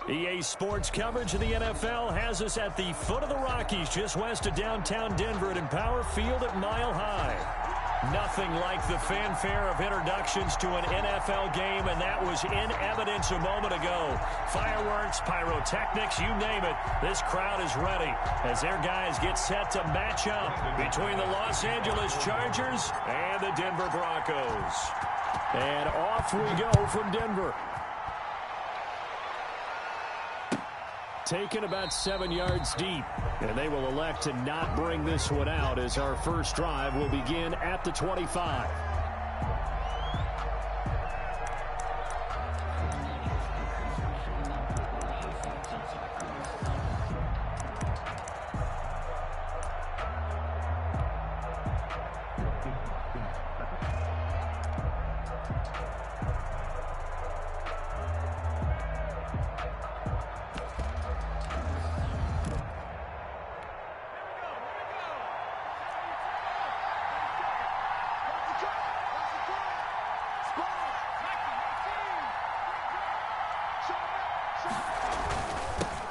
EA Sports coverage of the NFL has us at the foot of the Rockies, just west of downtown Denver at Empower Field at Mile High. Nothing like the fanfare of introductions to an NFL game, and that was in evidence a moment ago. Fireworks, pyrotechnics, you name it. This crowd is ready as their guys get set to match up between the Los Angeles Chargers and the Denver Broncos. And off we go from Denver. Taken about 7 yards deep, and they will elect to not bring this one out as our first drive will begin at the 25.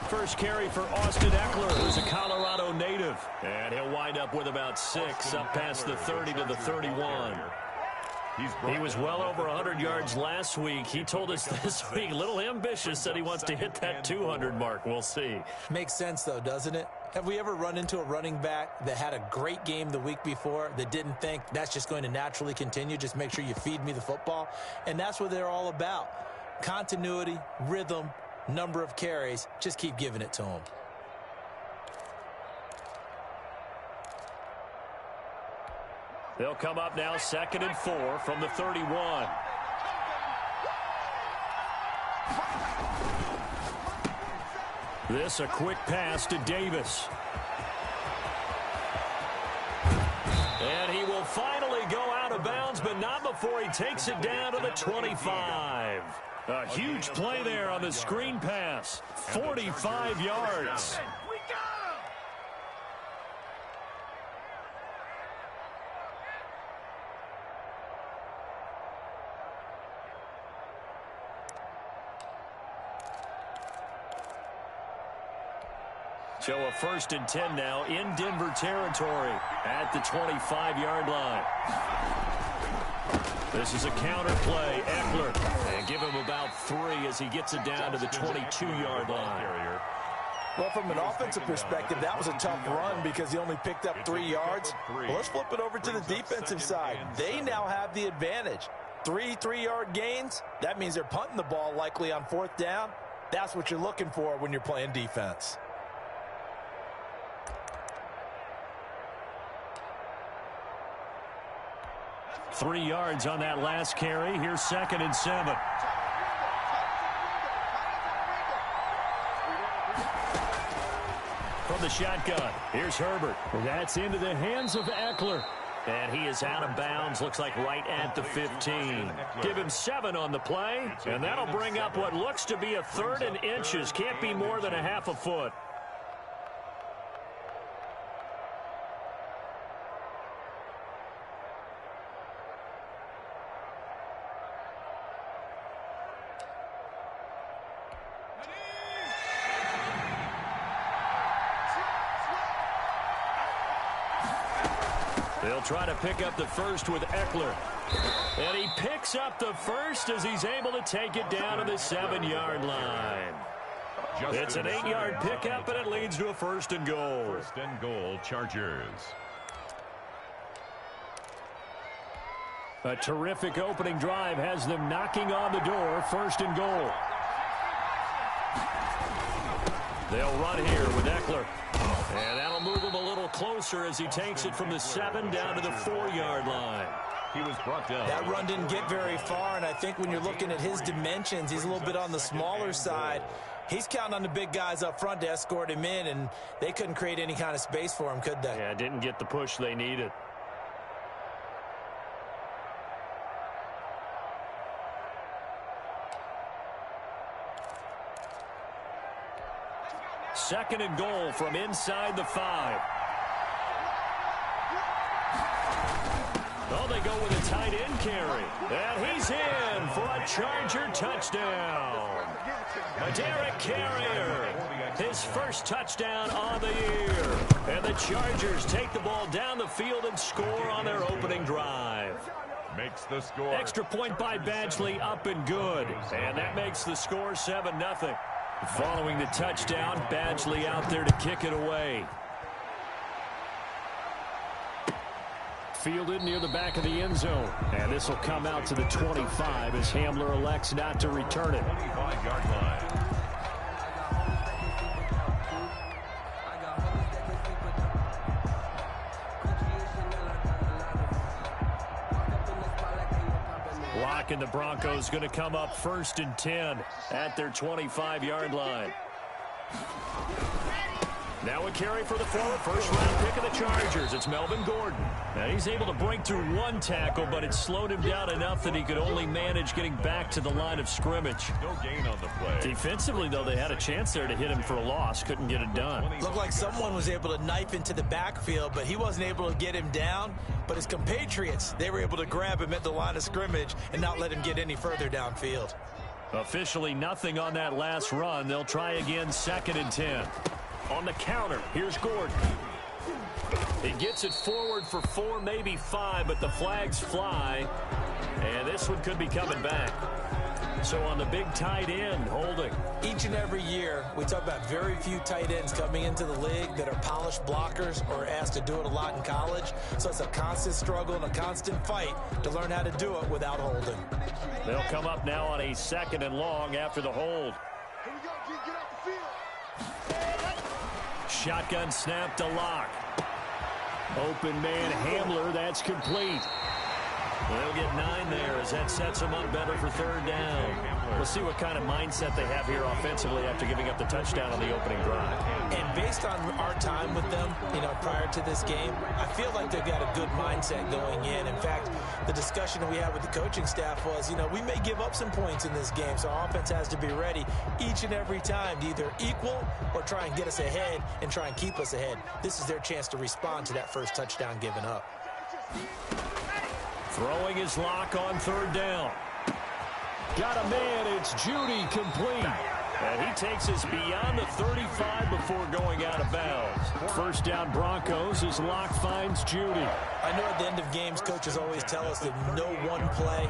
First carry for Austin Eckler, who's a Colorado native. And he'll wind up with about 6 up past the 30 to the 31. He was well over 100 yards last week. He told us this week, a little ambitious, said he wants to hit that 200 mark. We'll see. Makes sense, though, doesn't it? Have we ever run into a running back that had a great game the week before that didn't think that's just going to naturally continue? Just make sure you feed me the football. And that's what they're all about. Continuity, rhythm, number of carries. Just keep giving it to them. They'll come up now 2nd and 4 from the 31. This a quick pass to Davis. And he will finally go out of bounds, but not before he takes it down to the 25. A huge play there on the screen pass. 45 yards. So a 1st and 10 now in Denver territory at the 25-yard line. This is a counter play. Eckler. And give him about 3 as he gets it down to the 22-yard line. Well, from an offensive perspective, that was a tough run because he only picked up 3 yards. Well, let's flip it over to the defensive side. They now have the advantage. 3 3-yard gains. That means they're punting the ball likely on 4th down. That's what you're looking for when you're playing defense. Three yards on that last carry. Here's 2nd and 7. From the shotgun, here's Herbert. That's into the hands of Eckler. And he is out of bounds, looks like right at the 15. Give him 7 on the play, and that'll bring up what looks to be a 3rd and inches. Can't be more than a half a foot. They'll try to pick up the first with Eckler. And he picks up the first as he's able to take it down to the 7-yard line. It's an 8-yard pickup, and it leads to a 1st and goal. 1st and goal, Chargers. A terrific opening drive has them knocking on the door. 1st and goal. They'll run here with Eckler. And that'll move him a little closer as he takes it from the 7 down to the 4-yard line. He was brought down. That run didn't get very far, and I think when you're looking at his dimensions, he's a little bit on the smaller side. He's counting on the big guys up front to escort him in, and they couldn't create any kind of space for him, could they? Yeah, didn't get the push they needed. Second and goal from inside the 5. Oh, they go with a tight end carry. And he's in for a Charger touchdown. Derek Carrier, his first touchdown on the year. And the Chargers take the ball down the field and score on their opening drive. Makes the score. Extra point by Badgley, up and good. And that makes the score 7-0. Following the touchdown, Badgley out there to kick it away. Fielded near the back of the end zone. And this will come out to the 25 as Hamler elects not to return it. 25-yard line. Lock and the Broncos going to come up 1st and 10 at their 25-yard line. Now a carry for the forward first-round pick of the Chargers. It's Melvin Gordon. Now he's able to break through one tackle, but it slowed him down enough that he could only manage getting back to the line of scrimmage. No gain on the play. Defensively, though, they had a chance there to hit him for a loss. Couldn't get it done. Looked like someone was able to knife into the backfield, but he wasn't able to get him down. But his compatriots, they were able to grab him at the line of scrimmage and not let him get any further downfield. Officially nothing on that last run. They'll try again 2nd and 10. On the counter, here's Gordon. He gets it forward for 4, maybe 5, but the flags fly. And this one could be coming back. So on the big tight end, holding. Each and every year, we talk about very few tight ends coming into the league that are polished blockers or asked to do it a lot in college. So it's a constant struggle and a constant fight to learn how to do it without holding. They'll come up now on a 2nd and long after the hold. Here we go, get off the field. Shotgun snap to Lock. Open man Hamler, that's complete. They'll get 9 there as that sets them up better for 3rd down. We'll see what kind of mindset they have here offensively after giving up the touchdown on the opening drive. And based on our time with them, prior to this game, I feel like they've got a good mindset going in. In fact, the discussion that we had with the coaching staff was, we may give up some points in this game, so our offense has to be ready each and every time to either equal or try and get us ahead and try and keep us ahead. This is their chance to respond to that first touchdown given up. Throwing his Lock on 3rd down. Got a man, it's Judy, complete. And he takes us beyond the 35 before going out of bounds. 1st down Broncos as Lock finds Judy. I know at the end of games, coaches always tell us that no one play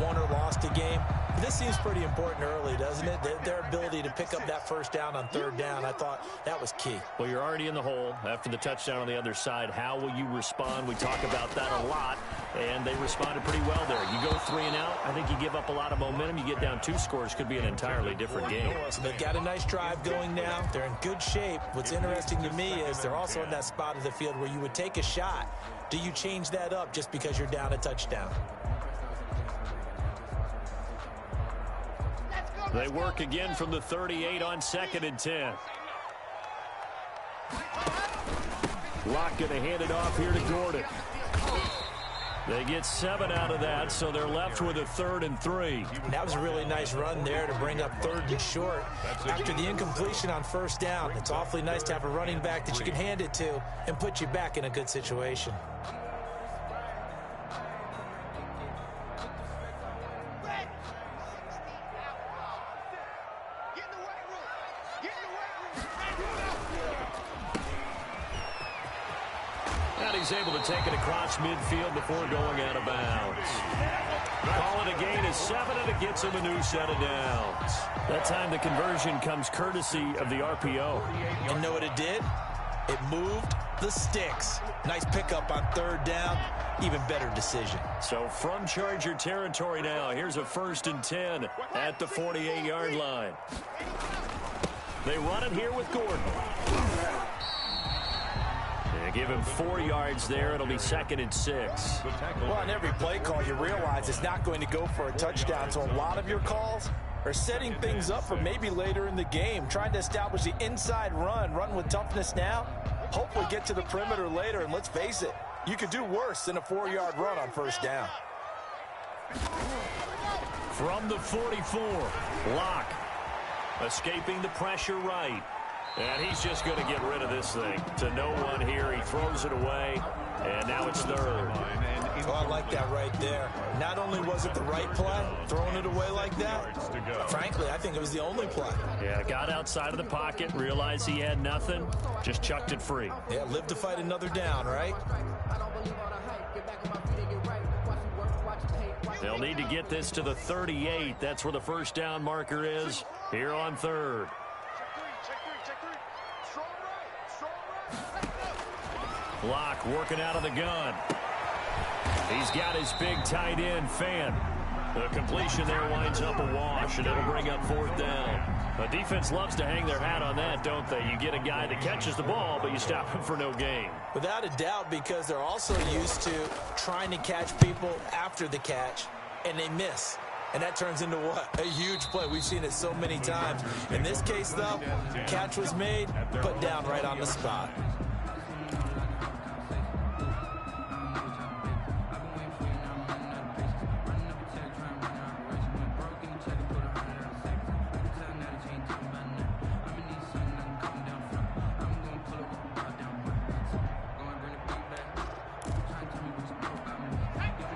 won or lost a game. This seems pretty important early, doesn't it? Their ability to pick up that 1st down on 3rd down, I thought that was key. Well, you're already in the hole after the touchdown on the other side. How will you respond? We talk about that a lot, and they responded pretty well there. You go 3 and out, I think you give up a lot of momentum. You get down 2 scores, could be an entirely different game. So they've got a nice drive going now. They're in good shape. What's interesting to me is they're also in that spot of the field where you would take a shot. Do you change that up just because you're down a touchdown? They work again from the 38 on 2nd and 10. Lock going to hand it off here to Gordon. They get 7 out of that, so they're left with a 3rd and 3. That was a really nice run there to bring up 3rd and short. After the incompletion on 1st down, it's awfully nice to have a running back that you can hand it to and put you back in a good situation. He's able to take it across midfield before going out of bounds. Call it a gain of 7, and it gets him a new set of downs. That time the conversion comes courtesy of the RPO. And know what it did? It moved the sticks. Nice pickup on 3rd down. Even better decision. So from Charger territory now, here's a 1st and 10 at the 48-yard line. They run it here with Gordon. Give him 4 yards there. It'll be 2nd and 6. Well, on every play call, you realize it's not going to go for a touchdown. So a lot of your calls are setting things up for maybe later in the game, trying to establish the inside run with toughness now. Hopefully get to the perimeter later. And let's face it, you could do worse than a 4-yard run on 1st down. From the 44, Lock escaping the pressure right. And he's just going to get rid of this thing to no one here. He throws it away, and now it's 3rd. Oh, I like that right there. Not only was it the right play, throwing it away like that, frankly, I think it was the only play. Yeah, got outside of the pocket, realized he had nothing, just chucked it free. Yeah, live to fight another down, right? They'll need to get this to the 38. That's where the first down marker is here on third. Block working out of the gun. He's got his big tight end, Fan. The completion there winds up a wash, and it'll bring up fourth down. The defense loves to hang their hat on that, don't they? You get a guy that catches the ball, but you stop him for no gain. Without a doubt, because they're also used to trying to catch people after the catch, and they miss. And that turns into what? A huge play. We've seen it so many times. In this case, though, catch was made, put down right on the spot.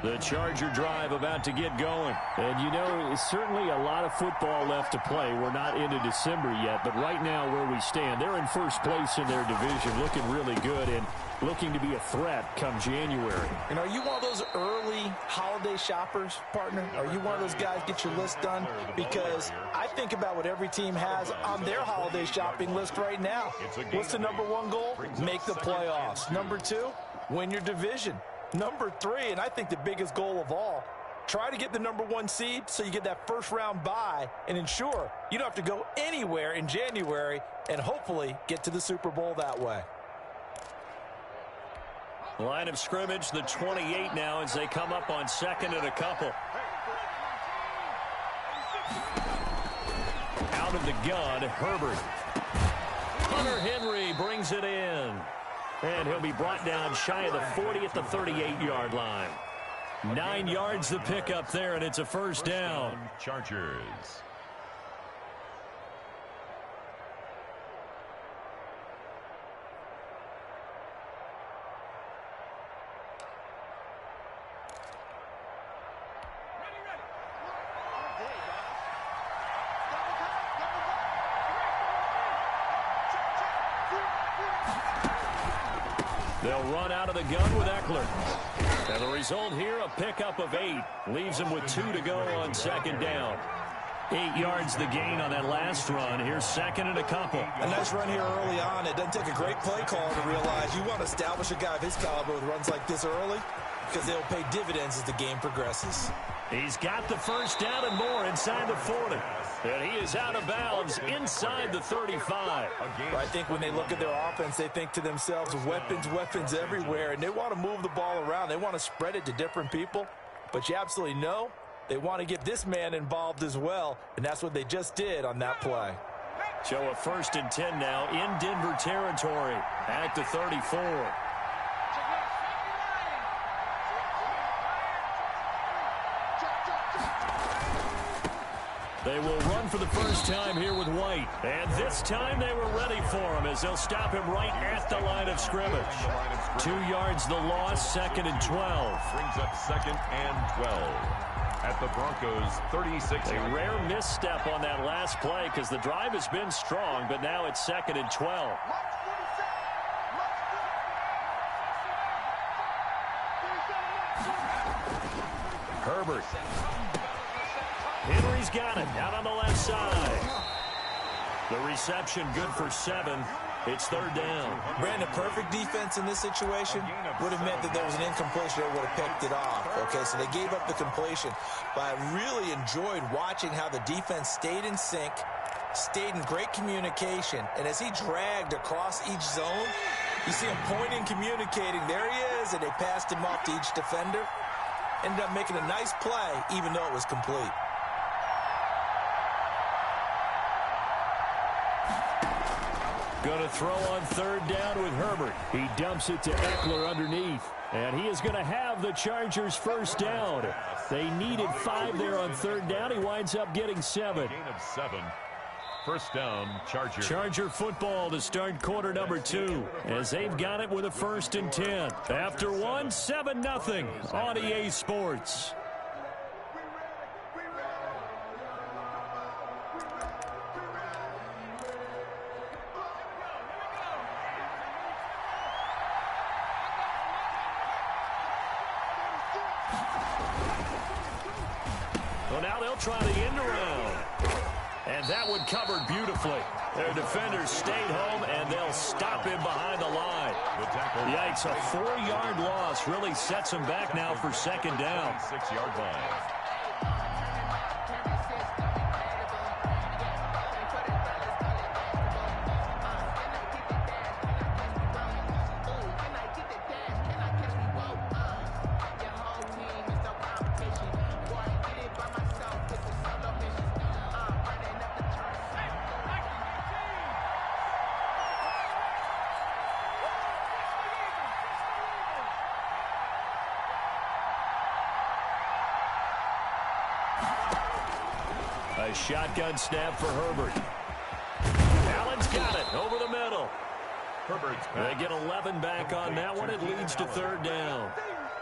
The Charger drive about to get going. And, you know, it's certainly a lot of football left to play. We're not into December yet, but right now where we stand, they're in first place in their division, looking really good and looking to be a threat come January. And are you one of those early holiday shoppers, partner? Are you one of those guys get your list done? Because I think about what every team has on their holiday shopping list right now. What's the #1 goal? Make the playoffs. #2, win your division. #3, and I think the biggest goal of all, try to get the #1 seed so you get that first round bye and ensure you don't have to go anywhere in January and hopefully get to the Super Bowl that way. Line of scrimmage, the 28 now as they come up on second and a couple. Out of the gun, Herbert. Hunter Henry brings it in. And he'll be brought down shy of the 40 at the 38-yard line. 9 yards to pick up there, and it's a first down. Chargers. They'll run out of the gun with Eckler. And the result here, a pickup of 8. Leaves them with 2 to go on second down. 8 yards the gain on that last run. Here's second and a couple. A nice run here early on. It doesn't take a great play caller to realize you want to establish a guy of his caliber with runs like this early because they'll pay dividends as the game progresses. He's got the first down and more inside the 40. And he is out of bounds inside the 35. I think when they look at their offense, they think to themselves, weapons, weapons everywhere, and they want to move the ball around. They want to spread it to different people. But you absolutely know they want to get this man involved as well, and that's what they just did on that play. So a 1st and 10 now in Denver territory at the 34. They will run for the first time here with White. And this time they were ready for him as they'll stop him right at the line of scrimmage. 2 yards the loss, 2nd and 12. Brings up 2nd and 12. At the Broncos, 36. A rare misstep on that last play because the drive has been strong, but now it's 2nd and 12. Herbert. Henry's got it out on the left side. The reception good for 7. It's 3rd down. Brandon, perfect defense in this situation would have meant that there was an incompletion that would have picked it off. Okay, so they gave up the completion. But I really enjoyed watching how the defense stayed in sync, stayed in great communication. And as he dragged across each zone, you see him pointing, communicating. There he is, and they passed him off to each defender. Ended up making a nice play, even though it was complete. Going to throw on 3rd down with Herbert. He dumps it to Eckler underneath. And he is going to have the Chargers first down. They needed 5 there on 3rd down. He winds up getting 7. Gain of 7. First down, Charger. Charger football to start quarter number 2 as they've got it with a 1st and 10. After 1, 7-0 on EA Sports. Well, now they'll try the end around. And that one covered beautifully. Their defenders stayed home, and they'll stop him behind the line. Yikes, a 4-yard loss really sets him back now for 2nd down. 6-yard line. A shotgun snap for Herbert. Allen's got it over the middle. Herbert's They get 11 back on that one. It leads to 3rd down.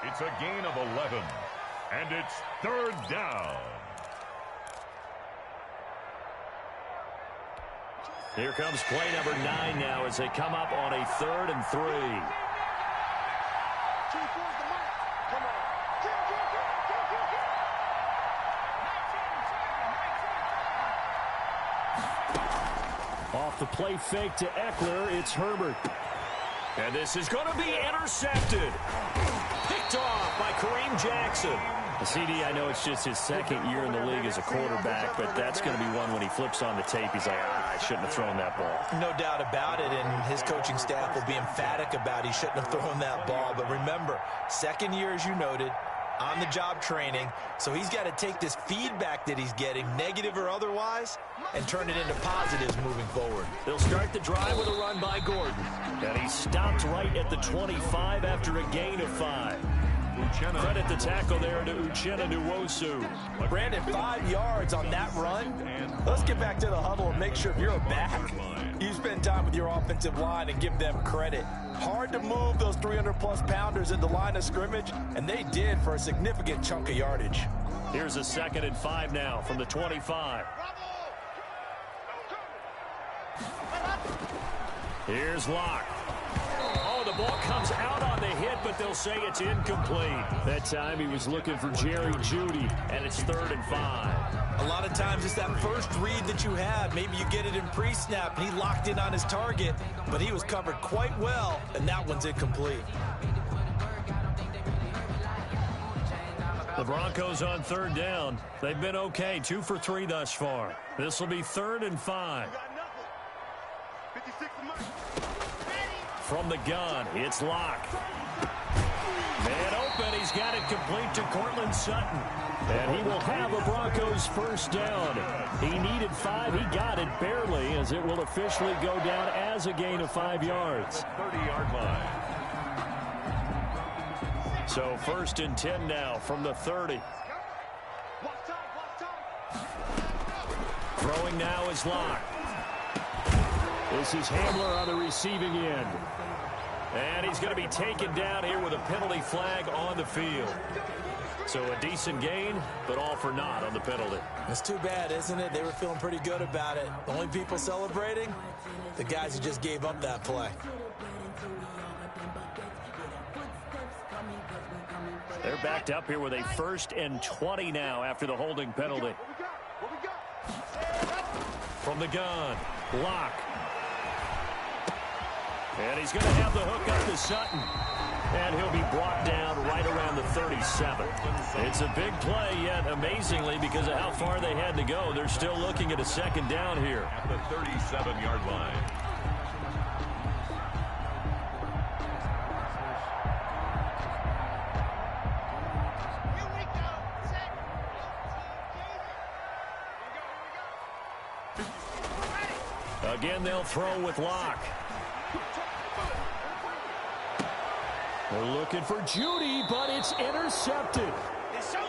It's a gain of 11, and it's 3rd down. Here comes play number 9 now as they come up on a 3rd and 3. Off the play fake to Eckler, it's Herbert. And this is going to be intercepted. Picked off by Kareem Jackson. CD, I know it's just his 2nd year in the league as a quarterback, but that's going to be one when he flips on the tape. He's like, I shouldn't have thrown that ball. No doubt about it, and his coaching staff will be emphatic about he shouldn't have thrown that ball. But remember, 2nd year, as you noted, on-the-job training, so he's got to take this feedback that he's getting, negative or otherwise, and turn it into positives moving forward. They'll start the drive with a run by Gordon. And he stopped right at the 25 after a gain of 5. Credit the tackle there to Uchenna Nwosu. Brandon, 5 yards on that run. Let's get back to the huddle and make sure if you're a back, you spend time with your offensive line and give them credit. Hard to move those 300-plus pounders in the line of scrimmage, and they did for a significant chunk of yardage. Here's a 2nd and 5 now from the 25. Here's Locke. Oh, the ball comes out on the hit, but they'll say it's incomplete. That time he was looking for Jerry Jeudy, and it's 3rd and 5. A lot of times it's that first read that you have. Maybe you get it in pre-snap, and he locked in on his target, but he was covered quite well, and that one's incomplete. The Broncos on 3rd down. They've been okay, 2 for 3 thus far. This will be 3rd and 5. From the gun, it's Locke. Man open, he's got it complete to Cortland Sutton. And he will have a Broncos 1st down. He needed 5, he got it barely, as it will officially go down as a gain of 5 yards. 30-yard line. So 1st and 10 now from the 30. Throwing now is Locke. This is Hamler on the receiving end. And he's going to be taken down here with a penalty flag on the field. So a decent gain, but all for naught on the penalty. It's too bad, isn't it? They were feeling pretty good about it. The only people celebrating, the guys who just gave up that play. They're backed up here with a 1st and 20 now after the holding penalty. From the gun, Locke. And he's going to have the hook up to Sutton. And he'll be brought down right around the 37. It's a big play, yet amazingly, because of how far they had to go, they're still looking at a 2nd down here. At the 37-yard line. Again, they'll throw with Locke. They're looking for Jeudy, but it's intercepted.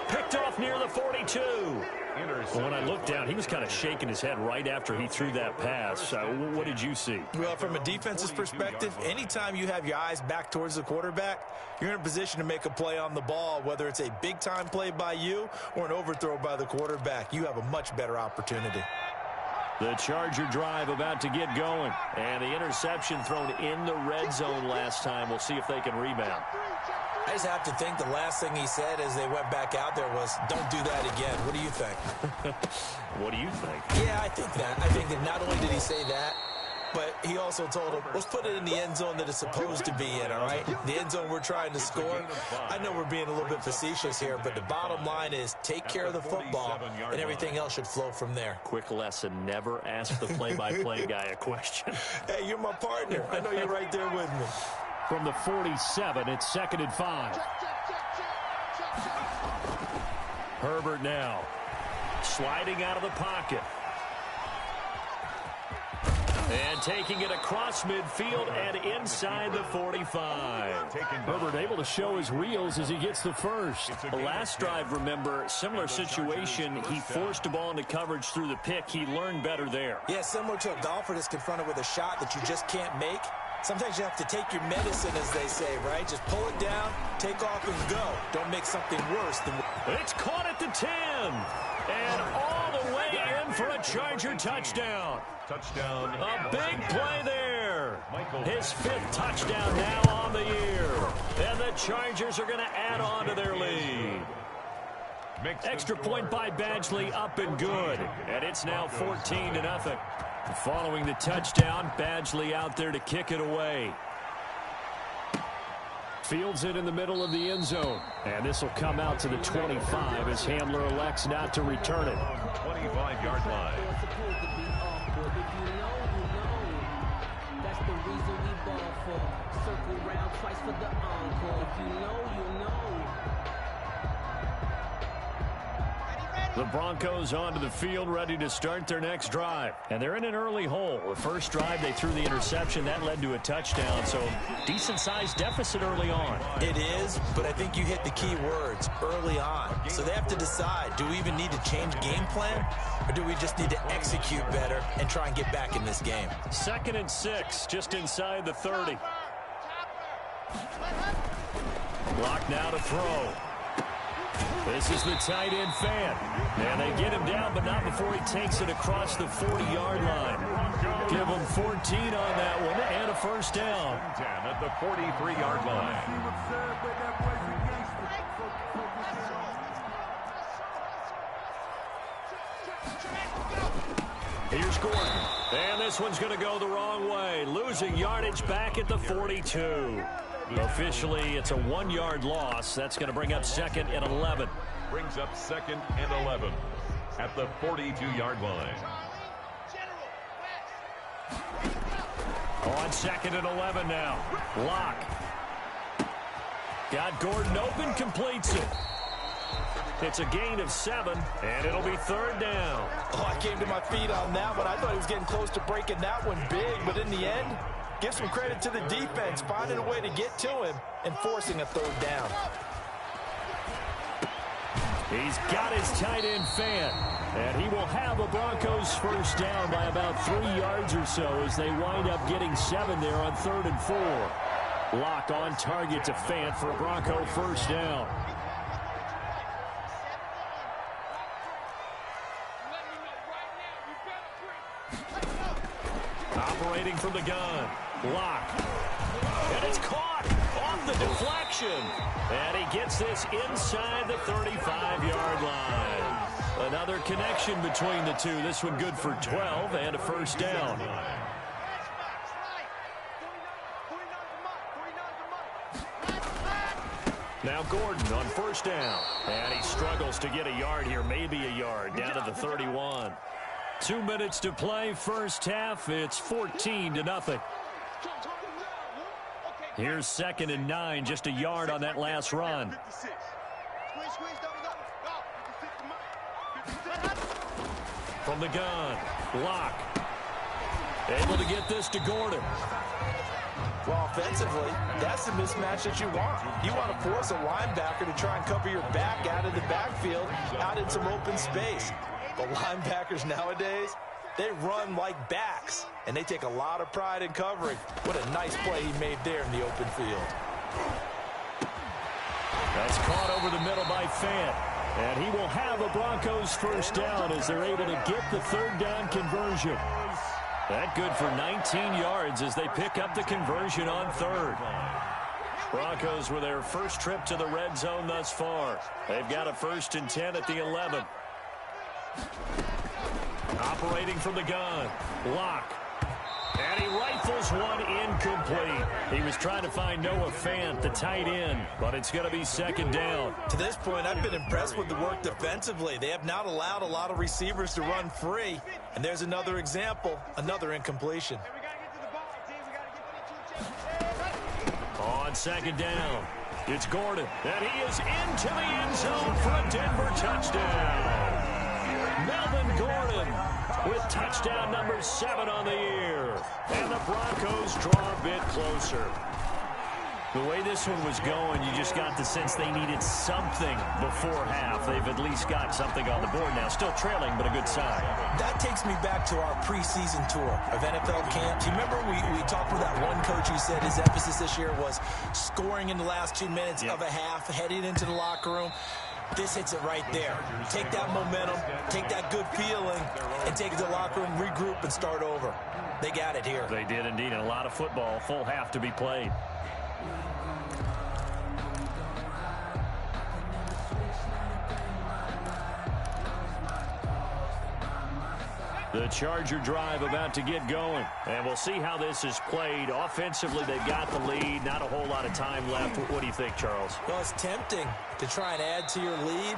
Picked off near the 42. Well, when I looked down, he was kind of shaking his head right after he threw that pass. What did you see? Well, from a defense's perspective, anytime you have your eyes back towards the quarterback, you're in a position to make a play on the ball, whether it's a big-time play by you or an overthrow by the quarterback. You have a much better opportunity. The Charger drive about to get going. And the interception thrown in the red zone last time. We'll see if they can rebound. I just have to think the last thing he said as they went back out there was, don't do that again. What do you think? What do you think? Yeah, I think that. I think that not only did he say that, but he also told him, let's put it in the end zone that it's supposed to be in, all right? The end zone we're trying to score. I know we're being a little bit facetious here, but the bottom line is take care of the football, and everything else should flow from there. Quick lesson, never ask the play-by-play guy a question. Hey, you're my partner. I know you're right there with me. From the 47, it's 2nd and 5. Herbert now sliding out of the pocket. And taking it across midfield and inside the 45. Herbert able to show his wheels as he gets the first. The last drive, remember, similar situation. He forced the ball into coverage through the pick. He learned better there. Yeah, similar to a golfer that's confronted with a shot that you just can't make. Sometimes you have to take your medicine, as they say, right? Just pull it down, take off, and go. Don't make something worse than... It's caught at the 10. And all the way in for a Charger touchdown. Touchdown. A big play there. His 5th touchdown now on the year. And the Chargers are going to add on to their lead. Extra point by Badgley, up and good. And it's now 14-0. Following the touchdown, Badgley out there to kick it away. Fields it in the middle of the end zone. And this will come out to the 25 as Hamler elects not to return it. 25-yard line. That's the reason we ball for. Circle round twice for the encore. If you know, you know. The Broncos onto the field, ready to start their next drive. And they're in an early hole. The first drive, they threw the interception. That led to a touchdown, so decent-sized deficit early on. It is, but I think you hit the key words, early on. So they have to decide, do we even need to change game plan, or do we just need to execute better and try and get back in this game? 2nd and 6, just inside the 30. Block now to throw. This is the tight end fan. And they get him down, but not before he takes it across the 40-yard line. Give him 14 on that one and a first down. 10 at the 43-yard line. Here's Gordon. And this one's going to go the wrong way. Losing yardage back at the 42. Officially, it's a 1-yard loss. That's going to bring up 2nd and 11. Brings up 2nd and 11 at the 42-yard line. On 2nd and 11 now. Lock. Got Gordon open, completes it. It's a gain of 7, and it'll be 3rd down. Oh, I came to my feet on that one. I thought he was getting close to breaking that one big, but in the end, give some credit to the defense, finding a way to get to him and forcing a 3rd down. He's got his tight end fan, and he will have a Broncos first down by about 3 yards or so as they wind up getting 7 there on 3rd and 4. Lock on target to Fant for a Bronco first down. Operating from the gun. Lock. And it's caught off the deflection. And he gets this inside the 35-yard line. Another connection between the two. This one good for 12 and a first down. Now Gordon on first down. And he struggles to get a yard here, maybe a yard, down to the 31. 2 minutes to play, first half. It's 14-0. Here's 2nd and 9, just a yard on that last run. From the gun, Lock. Able to get this to Gordon. Well, offensively, that's the mismatch that you want. You want to force a linebacker to try and cover your back out of the backfield, out in some open space. The linebackers nowadays, they run like backs, and they take a lot of pride in covering. What a nice play he made there in the open field. That's caught over the middle by Fant. And he will have a Broncos first down as they're able to get the third down conversion. That good for 19 yards as they pick up the conversion on third. Broncos with their first trip to the red zone thus far. They've got a 1st and 10 at the 11. Operating from the gun. Lock. And he rifles one incomplete. He was trying to find Noah Fant, the tight end, but it's going to be second down. To this point, I've been impressed with the work defensively. They have not allowed a lot of receivers to run free. And there's another example, another incompletion. On second down, it's Gordon. And he is into the end zone for a Denver touchdown. Melvin Gordon with touchdown number 7 on the year. And the Broncos draw a bit closer. The way this one was going, you just got the sense they needed something before half. They've at least got something on the board now. Still trailing, but a good sign. That takes me back to our preseason tour of NFL camps. You remember we talked with that one coach who said his emphasis this year was scoring in the last 2 minutes of a half, heading into the locker room. This hits it right there. Take that momentum, take that good feeling, and take it to the locker room, regroup, and start over. They got it here. They did indeed, and a lot of football, full half to be played. The Charger drive about to get going. And we'll see how this is played. Offensively, they've got the lead. Not a whole lot of time left. What do you think, Charles? Well, it's tempting to try and add to your lead,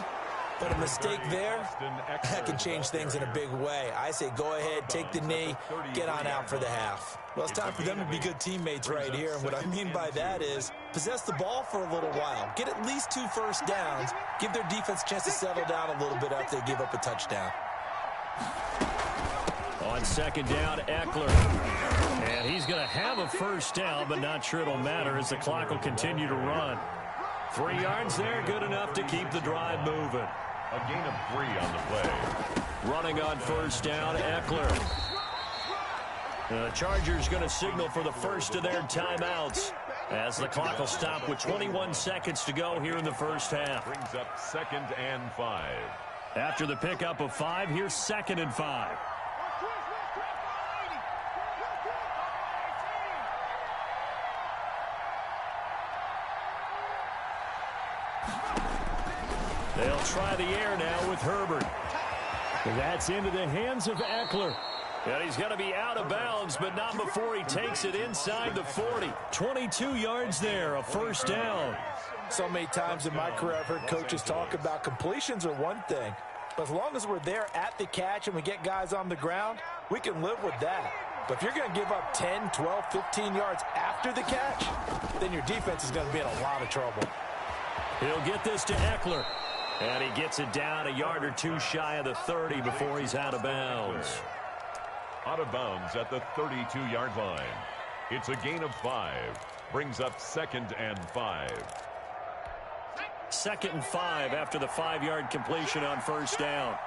but a mistake there, that can change things in a big way. I say go ahead, take the knee, get on out for the half. Well, it's time for them to be good teammates right here. And what I mean by that is possess the ball for a little while. Get at least 2 first downs. Give their defense a chance to settle down a little bit after they give up a touchdown. On second down, Eckler. And he's going to have a first down, but not sure it'll matter as the clock will continue to run. 3 yards there, good enough to keep the drive moving. A gain of 3 on the play. Running on first down, Eckler. The Chargers going to signal for the first of their timeouts as the clock will stop with 21 seconds to go here in the first half. Brings up 2nd and 5. After the pickup of 5, here's 2nd and 5. They'll try the air now with Herbert. That's into the hands of Eckler. And he's going to be out of bounds, but not before he takes it inside the 40. 22 yards there, a first down. So many times in my career I've heard coaches talk about completions are one thing, but as long as we're there at the catch and we get guys on the ground, we can live with that. But if you're going to give up 10, 12, 15 yards after the catch, then your defense is going to be in a lot of trouble. He'll get this to Eckler. And he gets it down a yard or 2 shy of the 30 before he's out of bounds. Out of bounds at the 32-yard line. It's a gain of 5. Brings up 2nd and 5. 2nd and 5 after the 5-yard completion on first down.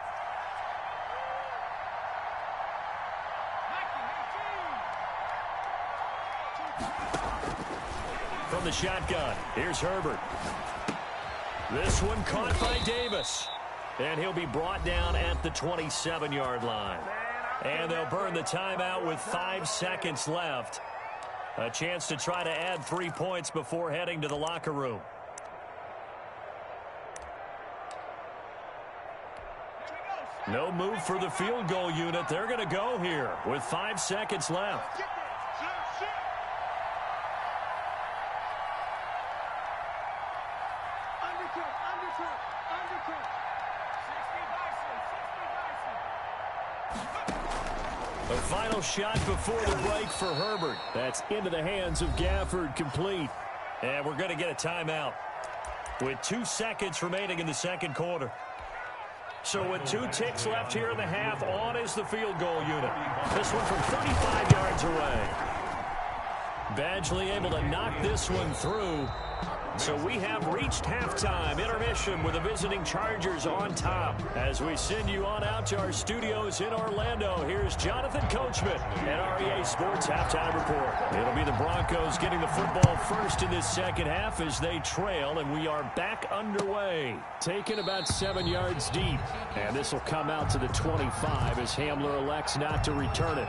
From the shotgun, here's Herbert. This one caught by Davis. And he'll be brought down at the 27-yard line. And they'll burn the timeout with 5 seconds left. A chance to try to add 3 points before heading to the locker room. No move for the field goal unit. They're going to go here with 5 seconds left. The final shot before the break for Herbert. That's into the hands of Gafford, complete. And we're going to get a timeout with 2 seconds remaining in the second quarter. So with 2 ticks left here in the half, on is the field goal unit. This one from 35 yards away. Badgley able to knock this one through. So we have reached halftime intermission with the visiting Chargers on top. As we send you on out to our studios in Orlando, here's Jonathan Coachman at REA Sports Halftime Report. It'll be the Broncos getting the football first in this second half as they trail, and we are back underway. Taken about 7 yards deep, and this will come out to the 25 as Hamler elects not to return it.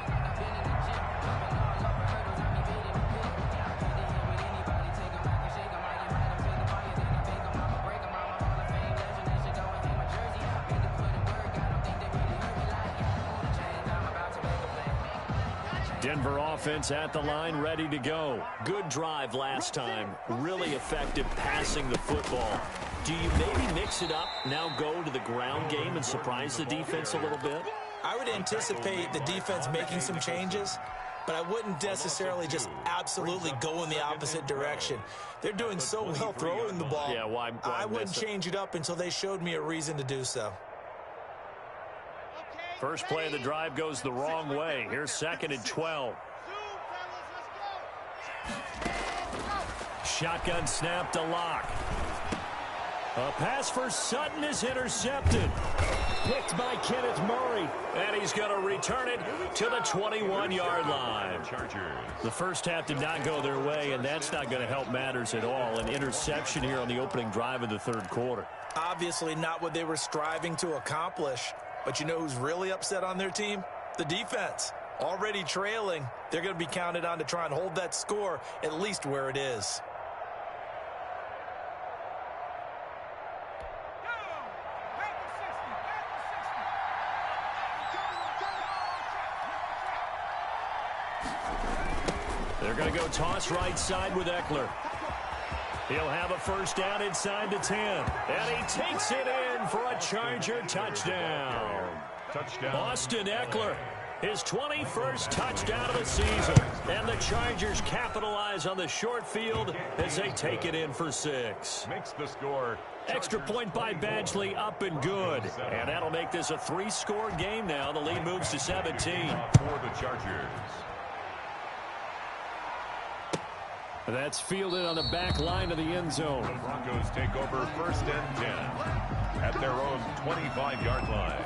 Denver offense at the line, ready to go. Good drive last time. Really effective passing the football. Do you maybe mix it up, now go to the ground game and surprise the defense a little bit? I would anticipate the defense making some changes, but I wouldn't necessarily just absolutely go in the opposite direction. They're doing so well throwing the ball. Yeah, why I wouldn't change it up until they showed me a reason to do so. First play of the drive goes the wrong way. Here's 2nd and 12. Shotgun snap to Locke. A pass for Sutton is intercepted. Picked by Kenneth Murray. And he's going to return it to the 21-yard line. The first half did not go their way, and that's not going to help matters at all. An interception here on the opening drive of the third quarter. Obviously not what they were striving to accomplish. But you know who's really upset on their team? The defense. Already trailing, they're going to be counted on to try and hold that score at least where it is. They're going to go toss right side with Eckler. He'll have a first down inside the 10. And he takes it in for a Charger touchdown. Austin Eckler, his 21st touchdown of the season. And the Chargers capitalize on the short field as they take it in for 6. Makes the score. Extra point by Badgley, up and good. And that'll make this a 3-score game now. The lead moves to 17. For the Chargers. That's fielded on the back line of the end zone. The Broncos take over 1st and 10 at their own 25-yard line.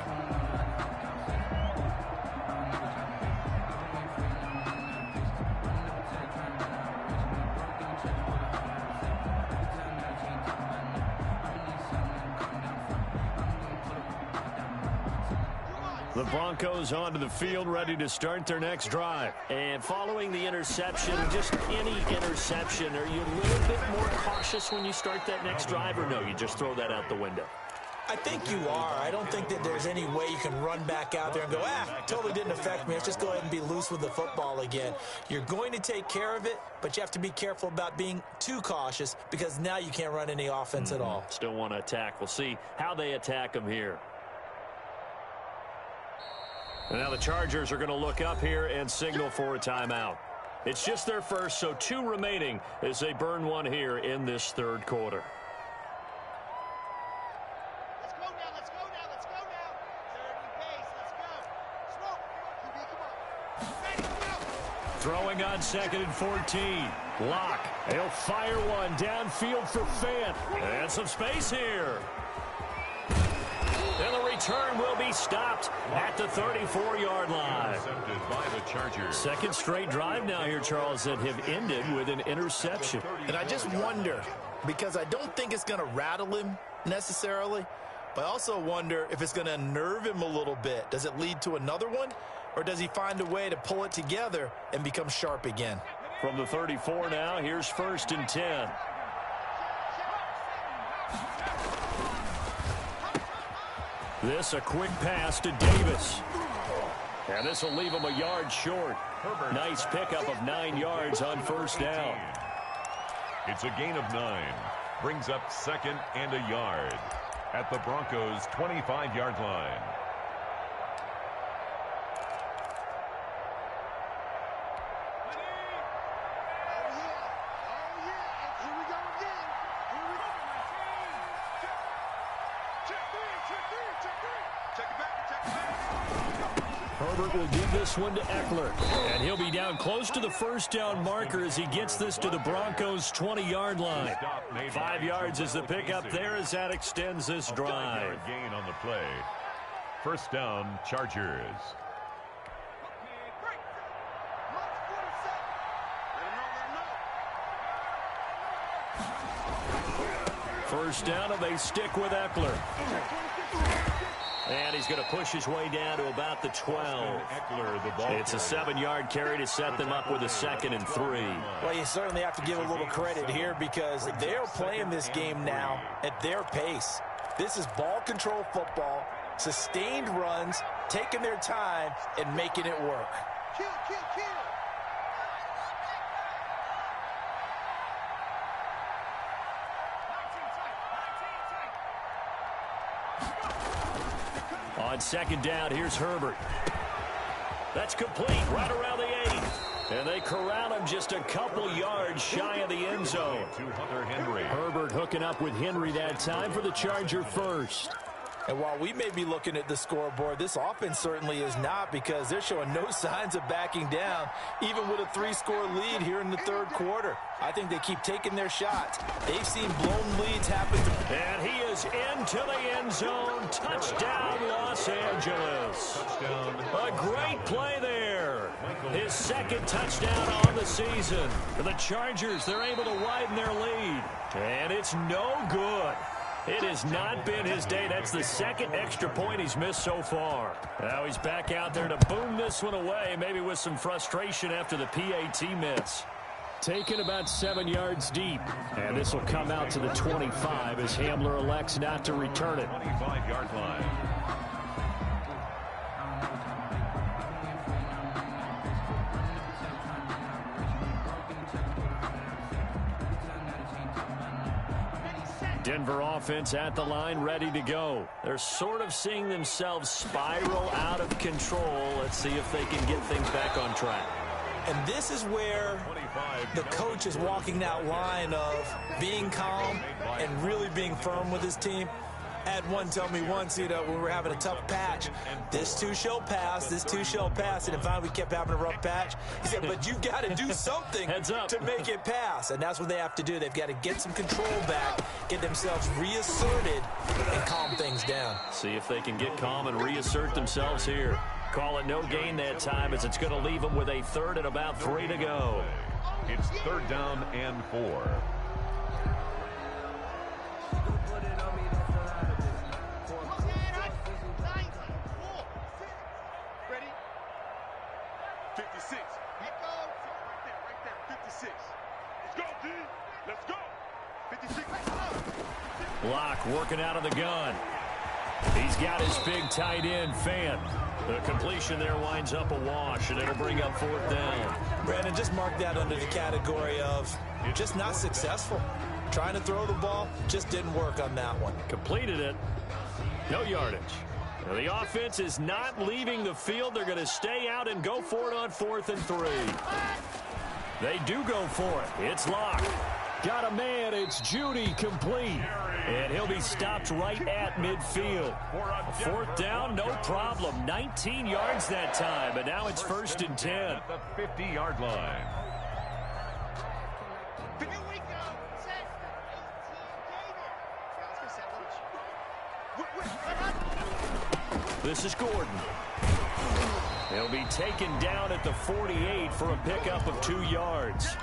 The Broncos onto the field, ready to start their next drive. And following the interception, just any interception, are you a little bit more cautious when you start that next drive, or no, you just throw that out the window? I think you are. I don't think that there's any way you can run back out there and go, totally didn't affect me. Let's just go ahead and be loose with the football again. You're going to take care of it, but you have to be careful about being too cautious because now you can't run any offense at all. Still want to attack. We'll see how they attack them here. And now the Chargers are going to look up here and signal for a timeout. It's just their first, so 2 remaining as they burn one here in this third quarter. Let's go now, let's go now, let's go now. Third and pace, let's go. Smoke, come on. Ready, go. Throwing on 2nd and 14. Locke. He'll fire one downfield for Fant. And some space here. And the return will be stopped at the 34-yard line. Intercepted by the Chargers. Second straight drive now here, Charles, that have ended with an interception. And I just wonder, because I don't think it's going to rattle him necessarily, but I also wonder if it's going to unnerve him a little bit. Does it lead to another one, or does he find a way to pull it together and become sharp again? From the 34 now, here's 1st and 10. This a quick pass to Davis. And this will leave him a yard short. Nice pickup of 9 yards on first down. It's a gain of 9. Brings up 2nd and a yard at the Broncos' 25-yard line. Herbert will give this one to Eckler. And he'll be down close to the first down marker as he gets this to the Broncos' 20-yard line. 5 yards is the pickup there as that extends this drive. Gain on the play. First down, Chargers. First down, and they stick with Eckler. And he's going to push his way down to about the 12. It's a 7-yard carry to set them up with a 2nd and 3. Well, you certainly have to give a little credit here because they're playing this game now at their pace. This is ball control football, sustained runs, taking their time, and making it work. Kill, kill, kill. On 2nd down, here's Herbert. That's complete right around the 8. And they corral him just a couple yards shy of the end zone. Herbert hooking up with Henry that time for the Charger first. And while we may be looking at the scoreboard, this offense certainly is not because they're showing no signs of backing down, even with a 3-score lead here in the 3rd quarter. I think they keep taking their shots. They've seen blown leads happen. And he is into the end zone. Touchdown, Los Angeles. A great play there. His 2nd touchdown on the season. For the Chargers, they're able to widen their lead. And it's no good. It has not been his day. That's the 2nd extra point he's missed so far. Now he's back out there to boom this one away, maybe with some frustration after the PAT miss. Taken about 7 yards deep. And this will come out to the 25 as Hamler elects not to return it. 25-yard line. Denver offense at the line, ready to go. They're sort of seeing themselves spiral out of control. Let's see if they can get things back on track. And this is where the coach is walking that line of being calm and really being firm with his team. I had one tell me once, when we were having a tough patch, this too shall pass, this too shall pass. And finally we kept having a rough patch. He said, but you've got to do something to make it pass. And that's what they have to do. They've got to get some control back, get themselves reasserted, and calm things down. See if they can get calm and reassert themselves here. Call it no gain that time as it's going to leave them with a 3rd and about 3 to go. It's 3rd down and 4. Locke working out of the gun. He's got his big tight end, Fan. The completion there winds up a wash, and it'll bring up 4th down. Brandon, just mark that under the category of just not successful. Trying to throw the ball, just didn't work on that one. Completed it. No yardage. Now, the offense is not leaving the field. They're going to stay out and go for it on 4th and 3. They do go for it. It's Locke. Got a man. It's Judy, complete. And he'll be stopped right at midfield. 4th down, no problem. 19 yards that time, but now it's 1st and 10. At the 50-yard line. Here we go. Set 18, David. This is Gordon. He'll be taken down at the 48 for a pickup of 2 yards.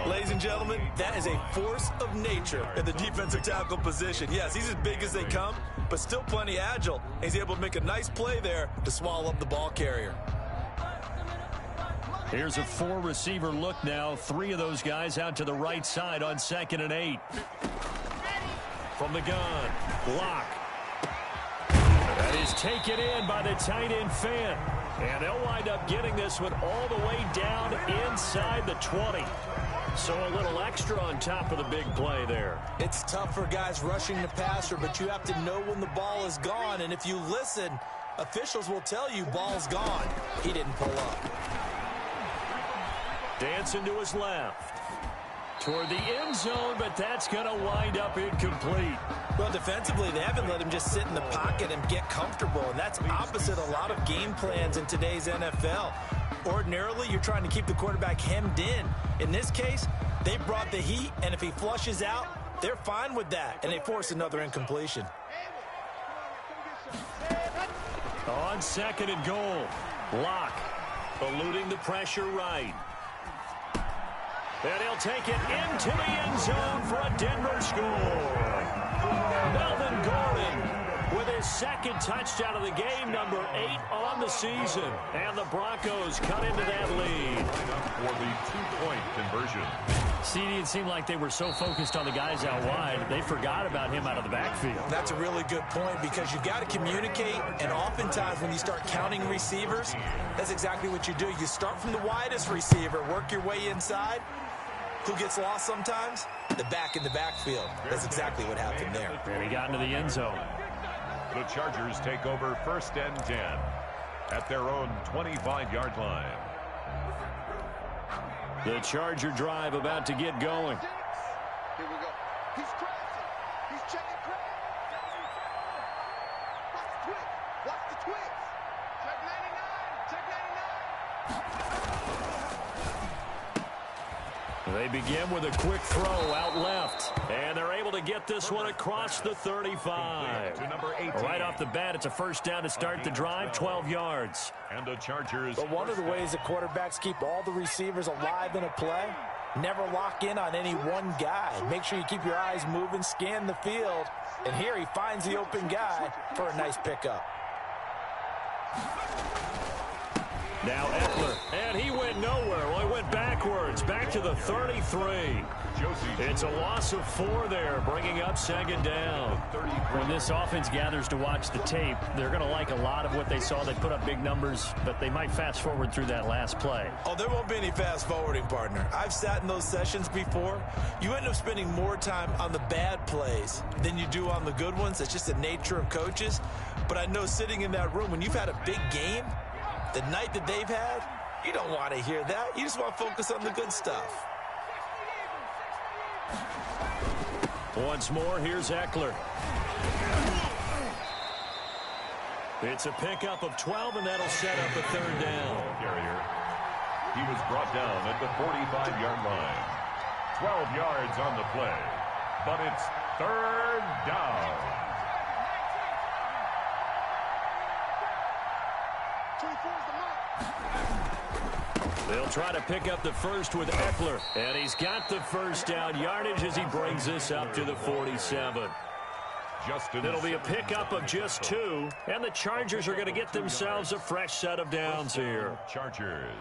Ladies and gentlemen, that is a force of nature in the defensive tackle position. Yes, he's as big as they come, but still plenty agile. He's able to make a nice play there to swallow up the ball carrier. Here's a 4-receiver look now. 3 of those guys out to the right side on 2nd and 8. From the gun, Locke. That is taken in by the tight end, Fan. And they'll wind up getting this one all the way down inside the 20. So a little extra on top of the big play there. It's tough for guys rushing the passer, but you have to know when the ball is gone. And if you listen, officials will tell you ball's gone. He didn't pull up. Dancing to his left. Toward the end zone, but that's going to wind up incomplete. Well, defensively, they haven't let him just sit in the pocket and get comfortable, and that's opposite a lot of game plans in today's NFL. Ordinarily, you're trying to keep the quarterback hemmed in. In this case, they brought the heat, and if he flushes out, they're fine with that, and they force another incompletion. On second and goal, Locke eluding the pressure right. And he'll take it into the end zone for a Denver score. Melvin Gordon with his second touchdown of the game, number 8 on the season. And the Broncos cut into that lead. For the 2-point conversion. CD, it seemed like they were so focused on the guys out wide, they forgot about him out of the backfield. That's a really good point because you've got to communicate, and oftentimes when you start counting receivers, that's exactly what you do. You start from the widest receiver, work your way inside. Who gets lost sometimes? The back in the backfield. That's exactly what happened there. And he got into the end zone. The Chargers take over 1st and 10 at their own 25-yard line. The Charger drive about to get going. Here we go. He's crossing. He's checking crack. Watch the twitch. Watch the twitch. Check 99. Check 99. They begin with a quick throw out left. And they're able to get this one across the 35. To number 18. Right off the bat, it's a first down to start the drive, 12 yards. And the Chargers. But one of the ways that quarterbacks keep all the receivers alive in a play, never lock in on any one guy. Make sure you keep your eyes moving, scan the field. And here he finds the open guy for a nice pickup. Now Eckler, and he went nowhere. Well, he went backwards, back to the 33. It's a loss of 4 there, bringing up second down. When this offense gathers to watch the tape, they're going to like a lot of what they saw. They put up big numbers, but they might fast forward through that last play. Oh, there won't be any fast forwarding, partner. I've sat in those sessions before. You end up spending more time on the bad plays than you do on the good ones. It's just the nature of coaches. But I know sitting in that room, when you've had a big game, the night that they've had, you don't want to hear that. You just want to focus on the good stuff. Once more, here's Eckler. It's a pickup of 12, and that'll set up a third down. Carrier. He was brought down at the 45-yard line. 12 yards on the play. But it's third down. They'll try to pick up the first with Eckler. And he's got the first down yardage as he brings this up to the 47. It'll be a pickup of just 2. And the Chargers are going to get themselves a fresh set of downs here. Chargers.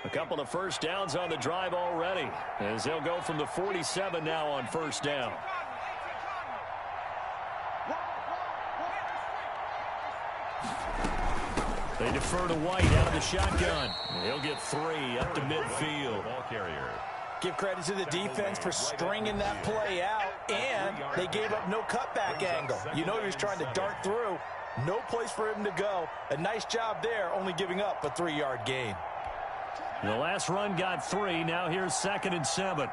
A couple of first downs on the drive already, as they'll go from the 47 now on first down. They defer to White out of the shotgun. He'll get 3 up to midfield. Ball carrier. Give credit to the defense for stringing that play out, and they gave up no cutback angle. You know he was trying to dart through. No place for him to go. A nice job there, only giving up a 3-yard gain. The last run got 3. Now here's 2nd and 7.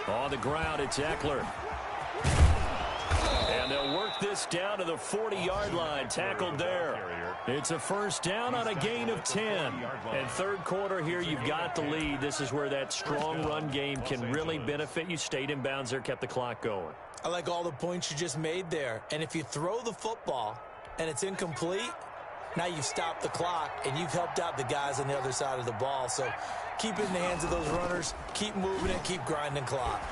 On the ground, it's Eckler. And they'll work this down to the 40-yard line, tackled there. It's a first down on a gain of 10. And third quarter here, you've got the lead. This is where that strong run game can really benefit you. Stayed in bounds there, kept the clock going. I like all the points you just made there. And if you throw the football and it's incomplete, now you've stopped the clock and you've helped out the guys on the other side of the ball. So keep it in the hands of those runners. Keep moving it. Keep grinding clock.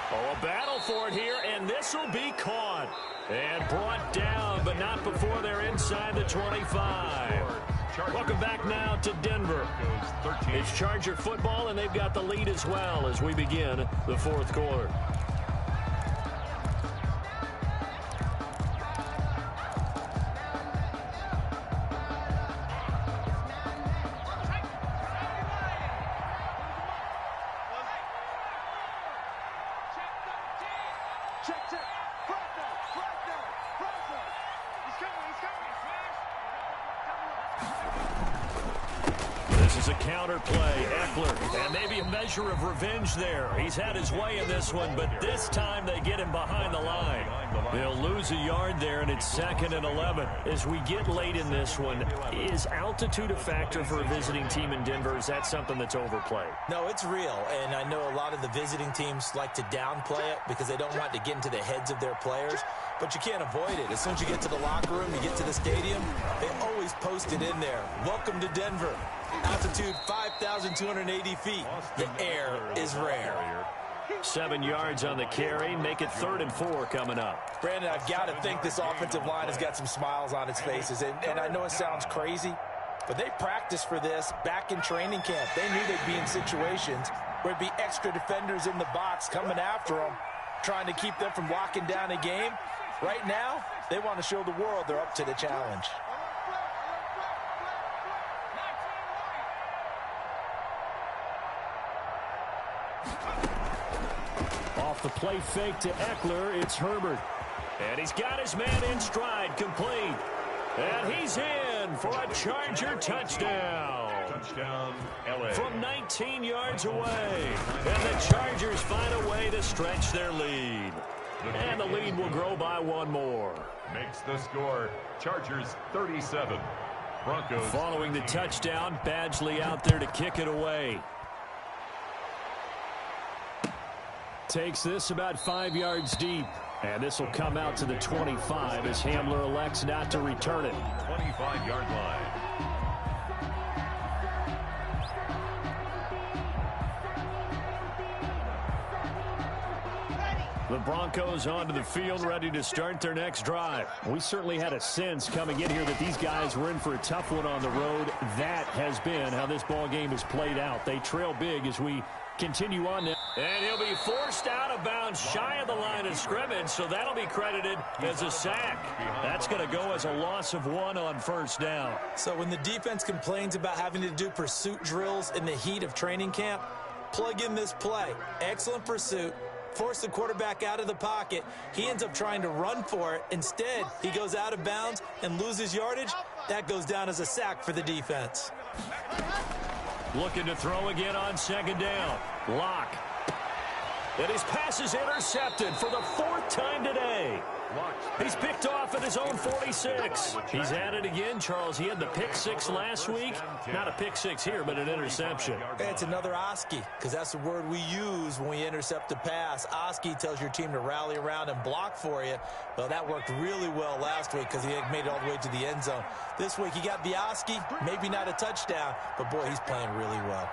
Oh, a battle for it here, and this will be caught. And brought down, but not before they're inside the 25. Welcome back now to Denver. It's Charger football, and they've got the lead as well as we begin the fourth quarter. Check, check. Bronco, Bronco, Bronco. He's coming, This is a counter play. Eckler, and maybe a measure of revenge there. He's had his way in this one, but this time they get him behind the line. They'll lose a yard there, and it's 2nd and 11. As we get late in this one, is altitude a factor for a visiting team in Denver? Is that something that's overplayed? No, it's real, and I know a lot of the visiting teams like to downplay it because they don't want to get into the heads of their players, but you can't avoid it. As soon as you get to the locker room, you get to the stadium, they always post it in there. Welcome to Denver. Altitude 5,280 feet. The air is rare. 7 yards on the carry. Make it 3rd and 4 coming up. Brandon, I've got to think this offensive line has got some smiles on its faces. And I know it sounds crazy, but they practiced for this back in training camp. They knew they'd be in situations where it'd be extra defenders in the box coming after them, trying to keep them from locking down a game. Right now, they want to show the world they're up to the challenge. Off the play fake to Eckler, it's Herbert. And he's got his man in stride, complete. And he's in for a Charger touchdown. Touchdown, LA. From 19 yards away. And the Chargers find a way to stretch their lead. And the lead will grow by 1 more. Makes the score Chargers 37. Broncos. Following the touchdown, Badgley out there to kick it away. Takes this about 5 yards deep. And this will come out to the 25 as Hamler elects not to return it. 25-yard line. The Broncos onto the field, ready to start their next drive. We certainly had a sense coming in here that these guys were in for a tough one on the road. That has been how this ball game has played out. They trail big as we continue on now. And he'll be forced out of bounds shy of the line of scrimmage, so that'll be credited as a sack. That's going to go as a loss of 1 on 1st down. So when the defense complains about having to do pursuit drills in the heat of training camp, plug in this play. Excellent pursuit. Force the quarterback out of the pocket. He ends up trying to run for it. Instead, he goes out of bounds and loses yardage. That goes down as a sack for the defense. Looking to throw again on 2nd down. Lock. And his pass is intercepted for the 4th time today. He's picked off at his own 46. He's at it again, Charles. He had the pick 6 last week. Not a pick 6 here, but an interception. It's another Oski, because that's the word we use when we intercept a pass. Oski tells your team to rally around and block for you. Well, that worked really well last week because he made it all the way to the end zone. This week he got the Oski, maybe not a touchdown, but boy, he's playing really well.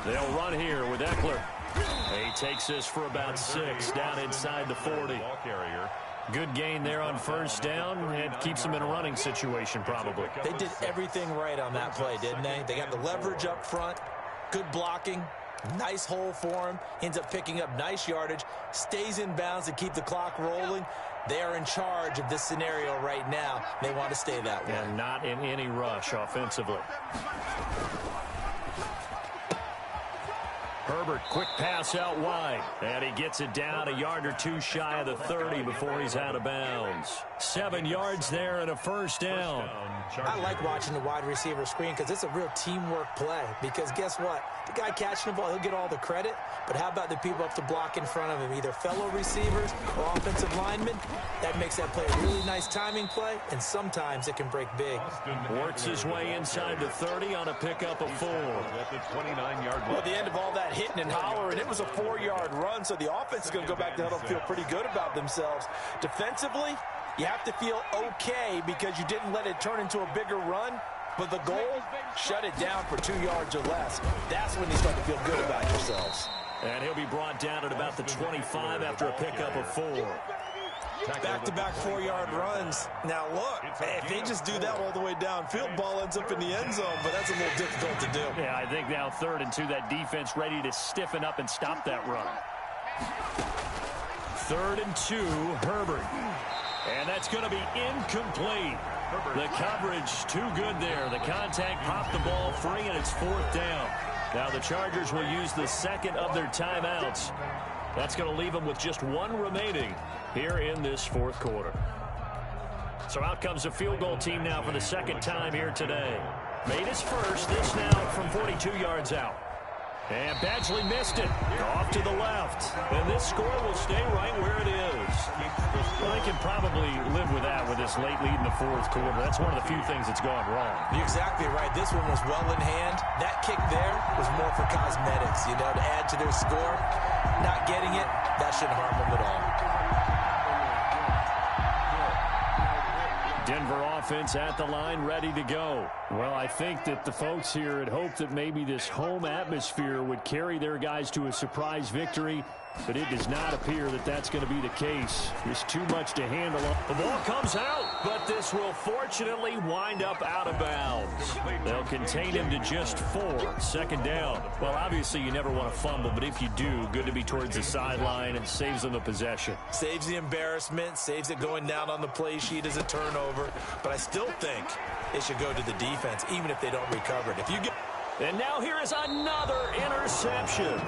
They'll run here with Eckler. He takes this for about 6 down inside the 40. Good gain there on 1st down, and keeps him in a running situation probably. They did everything right on that play, didn't they? They got the leverage up front, good blocking, nice hole for him, ends up picking up nice yardage, stays in bounds to keep the clock rolling. They are in charge of this scenario right now. They want to stay that way. And not in any rush offensively. Herbert, quick pass out wide. And he gets it down a yard or 2 shy of the 30 before he's out of bounds. 7 yards there and a 1st down. I like watching the wide receiver screen because it's a real teamwork play. Because guess what? The guy catching the ball, he'll get all the credit. But how about the people up to block in front of him? Either fellow receivers or offensive linemen. That makes that play a really nice timing play. And sometimes it can break big. Works his way inside the 30 on a pickup of 4. At the 29-yard line. Well, at the end of all that hitting and hollering, it was a 4-yard run. So the offense is going to go back to huddle and feel pretty good about themselves. Defensively, you have to feel okay because you didn't let it turn into a bigger run. But the goal, shut it down for 2 yards or less. That's when you start to feel good about yourselves. And he'll be brought down at about the 25 after a pickup of 4. Back-to-back 4-yard runs. Now, look, if they just do that all the way downfield, ball ends up in the end zone, but that's a little difficult to do. Yeah, I think now 3rd and 2, that defense ready to stiffen up and stop that run. 3rd and 2, Herbert. And that's going to be incomplete. The coverage too good there. The contact popped the ball free, and it's 4th down. Now the Chargers will use the 2nd of their timeouts. That's going to leave them with just one remaining here in this fourth quarter. So out comes the field goal team now for the second time here today. Made his first, this now from 42 yards out. And Badgley missed it. Off to the left. And this score will stay right where it is. Well, they can probably live with that with this late lead in the fourth quarter. That's one of the few things that's gone wrong. You're exactly right. This one was well in hand. That kick there was more for cosmetics, to add to their score. Not getting it, that shouldn't harm them at all. Denver offense at the line, ready to go. Well, I think that the folks here had hoped that maybe this home atmosphere would carry their guys to a surprise victory, but it does not appear that that's going to be the case. There's too much to handle. The ball comes out, but this will fortunately wind up out of bounds. They'll contain him to just 4. Second down. Well, obviously you never want to fumble, but if you do, good to be towards the sideline. It saves them the possession. Saves the embarrassment, saves it going down on the play sheet as a turnover, but I still think it should go to the defense, even if they don't recover it. And now here is another interception.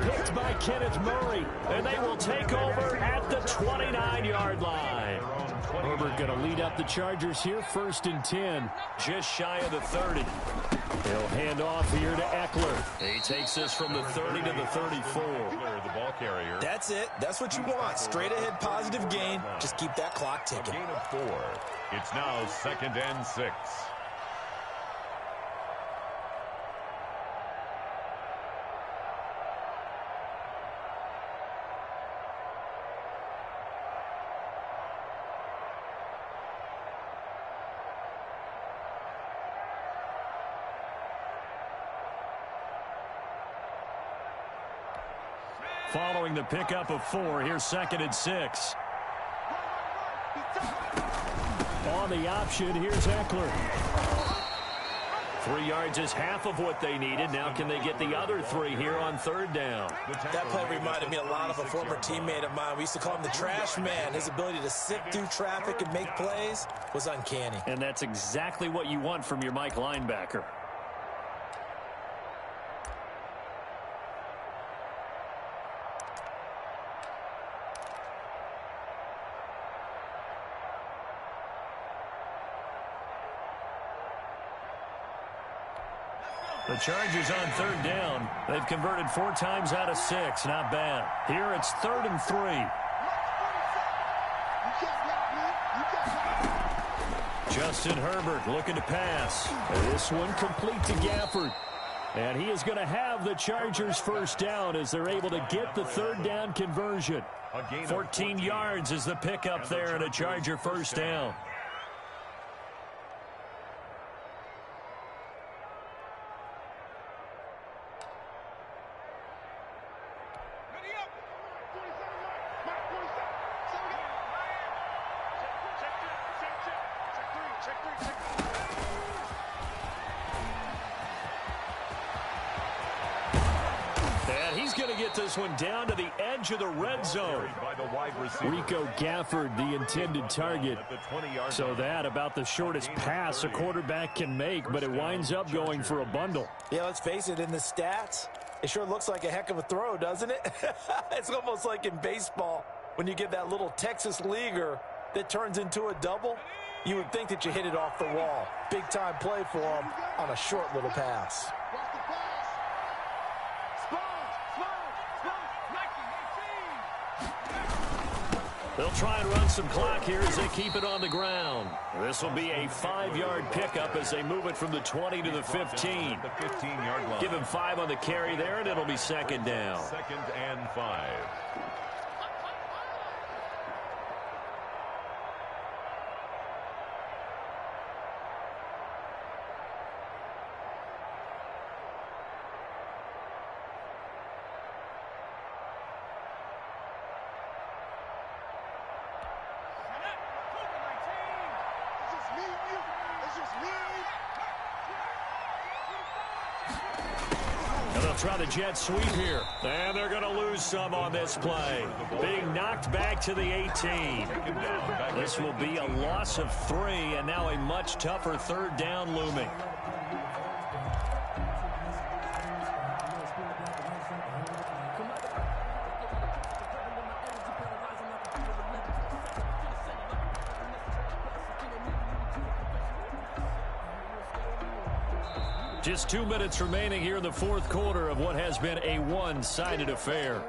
Picked by Kenneth Murray, and they will take over at the 29-yard line. Herbert going to lead up the Chargers here, 1st and 10, just shy of the 30. He'll hand off here to Eckler. He takes this from the 30 to the 34. The ball carrier. That's it. That's what you want. Straight ahead positive gain. Just keep that clock ticking. A gain of 4. It's now 2nd and 6. Following the pickup of 4, here's 2nd and 6. On the option, here's Eckler. 3 yards is half of what they needed. Now can they get the other 3 here on 3rd down? That play reminded me a lot of a former teammate of mine. We used to call him the trash man. His ability to sift through traffic and make plays was uncanny. And that's exactly what you want from your Mike linebacker. The Chargers on 3rd down. They've converted 4 times out of 6. Not bad. Here it's 3rd and 3. Justin Herbert looking to pass. This one complete to Gafford. And he is going to have the Chargers first down as they're able to get the 3rd down conversion. 14 yards is the pickup there and a Charger first down. This one down to the edge of the red zone. Rico Gafford, the intended target. So that about the shortest pass a quarterback can make, but it winds up going for a bundle. Yeah, let's face it, in the stats, it sure looks like a heck of a throw, doesn't it? It's almost like in baseball when you get that little Texas leaguer that turns into a double. You would think that you hit it off the wall. Big time play for him on a short little pass. They'll try and run some clock here as they keep it on the ground. This will be a 5-yard pickup as they move it from the 20 to the 15. The 15-yard line. Give him 5 on the carry there, and it'll be 2nd down. 2nd and 5. Try the jet sweep here. And they're going to lose some on this play. Being knocked back to the 18. This will be a loss of 3, and now a much tougher 3rd down looming. Just 2 minutes remaining here in the fourth quarter of what has been a one-sided affair.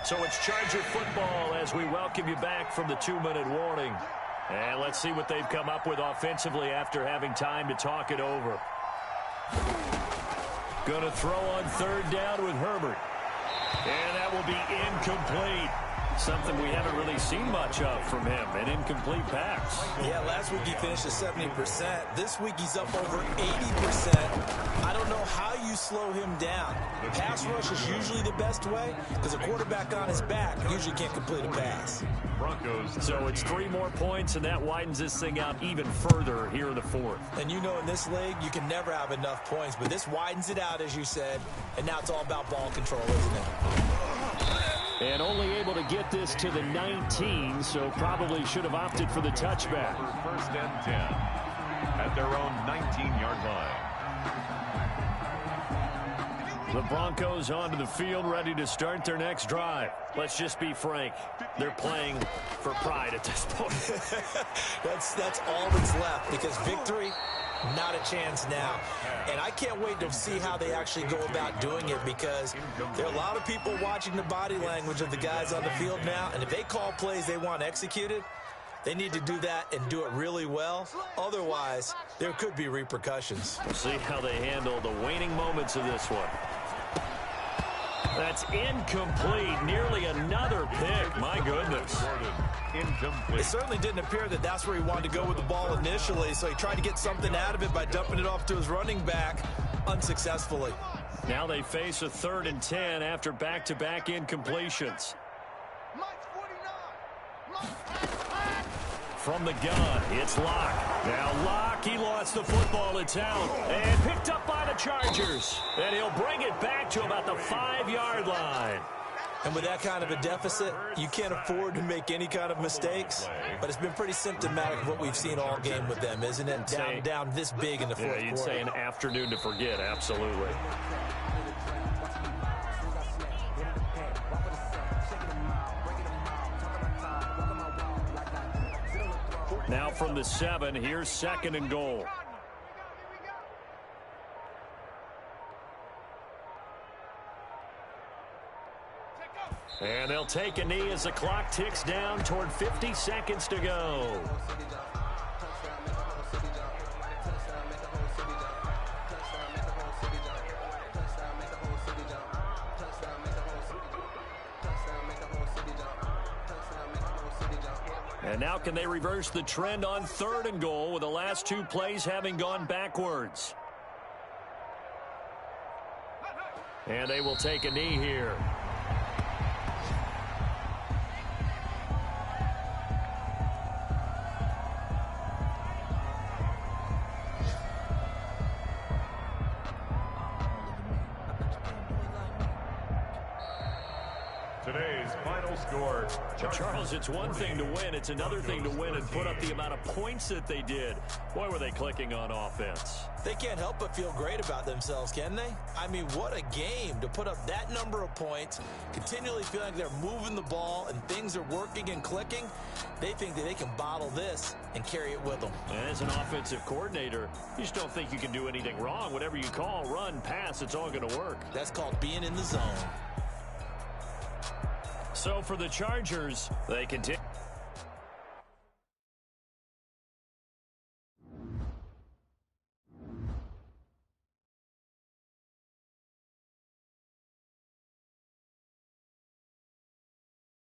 So it's Charger football as we welcome you back from the 2-minute warning. And let's see what they've come up with offensively after having time to talk it over. Going to throw on third down with Herbert. And that will be incomplete. Something we haven't really seen much of from him, an incomplete pass. Yeah, last week he finished at 70%. This week he's up over 80%. I don't know how you slow him down. Pass rush is usually the best way because a quarterback on his back usually can't complete a pass. So it's 3 more points, and that widens this thing out even further here in the fourth. And you know in this league, you can never have enough points, but this widens it out, as you said, and now it's all about ball control, isn't it? And only able to get this to the 19, so probably should have opted for the touchback. First and 10 at their own 19-yard line. The Broncos onto the field, ready to start their next drive. Let's just be frank. They're playing for pride at this point. That's all that's left, because victory, not a chance now. And I can't wait to see how they actually go about doing it, because there are a lot of people watching the body language of the guys on the field now, and if they call plays they want executed, they need to do that and do it really well. Otherwise, there could be repercussions. We'll see how they handle the waning moments of this one. That's incomplete. Nearly another pick. My goodness. It certainly didn't appear that that's where he wanted to go with the ball initially, so he tried to get something out of it by dumping it off to his running back unsuccessfully. Now they face a 3rd and 10 after back-to-back incompletions. From the gun, it's Locke. Now Locke, he lost the football. It's out. And picked up by the Chargers. And he'll bring it back to about the 5-yard line. And with that kind of a deficit, you can't afford to make any kind of mistakes. But it's been pretty symptomatic of what we've seen all game with them, isn't it? Down this big in the fourth quarter. Yeah, you'd say an afternoon to forget, absolutely. Now from the 7, here's 2nd and goal. And they'll take a knee as the clock ticks down toward 50 seconds to go. And now can they reverse the trend on 3rd and goal with the last 2 plays having gone backwards? And they will take a knee here. Today's final score. Charles, it's one thing to win. It's another thing to win and put up the amount of points that they did. Boy, were they clicking on offense. They can't help but feel great about themselves, can they? I mean, what a game to put up that number of points, continually feeling like they're moving the ball and things are working and clicking. They think that they can bottle this and carry it with them. As an offensive coordinator, you just don't think you can do anything wrong. Whatever you call, run, pass, it's all going to work. That's called being in the zone. So for the Chargers, they continue.